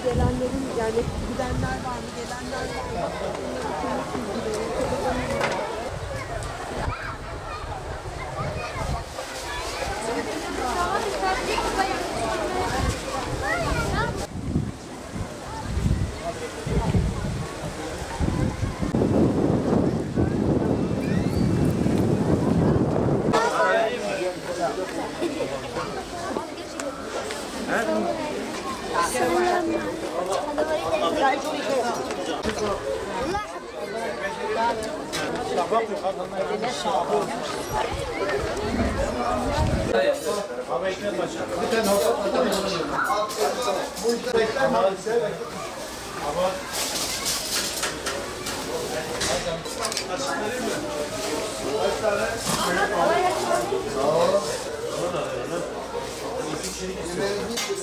Gelenlerin yani gidenler var mı, gelenler var mı?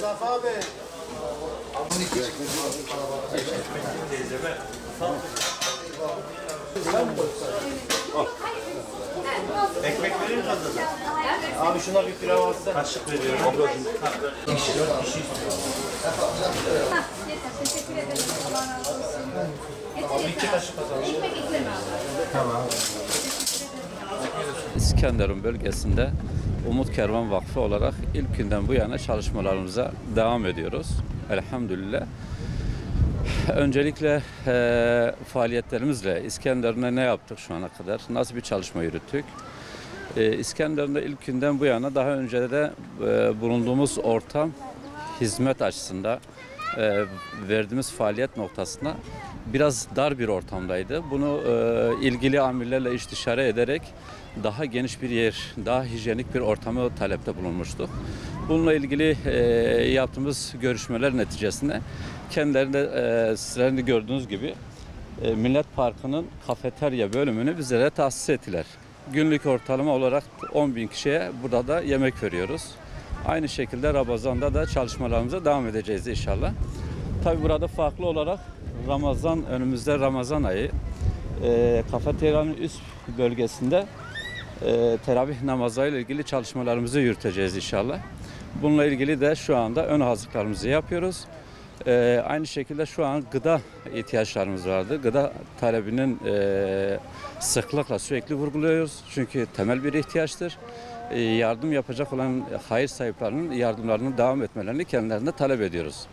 Safa Bey. Ekmek verir mi fazla? Abi şuna bir pilav alsana. Kaşık veriyorum. Ablacığım. Teşekkür ederim. Allah razı olsun. Abi 2 kaşık atalım. Tamam. İskenderun bölgesinde Umut Kervan Vakfı olarak ilk günden bu yana çalışmalarımıza devam ediyoruz. Elhamdülillah. Öncelikle faaliyetlerimizle İskenderun'a ne yaptık şu ana kadar? Nasıl bir çalışma yürüttük? İskenderun'da ilk günden bu yana daha önce de bulunduğumuz ortam hizmet açısından verdiğimiz faaliyet noktasında biraz dar bir ortamdaydı. Bunu ilgili amirlerle istişare ederek daha geniş bir yer, daha hijyenik bir ortamı talepte bulunmuştuk. Bununla ilgili yaptığımız görüşmeler neticesinde kendilerinde sizlerin de gördüğünüz gibi Millet Parkı'nın kafeterya bölümünü bizlere tahsis ettiler. Günlük ortalama olarak 10.000 kişiye burada da yemek veriyoruz. Aynı şekilde Ramazan'da da çalışmalarımıza devam edeceğiz inşallah. Tabi burada farklı olarak önümüzde Ramazan ayı kafeteryanın üst bölgesinde teravih namazıyla ilgili çalışmalarımızı yürüteceğiz inşallah. Bununla ilgili de şu anda ön hazırlıklarımızı yapıyoruz. Aynı şekilde şu an gıda ihtiyaçlarımız vardı. Gıda talebinin sıklıkla sürekli vurguluyoruz. Çünkü temel bir ihtiyaçtır. Yardım yapacak olan hayır sahiplerinin yardımlarının devam etmelerini kendilerine talep ediyoruz.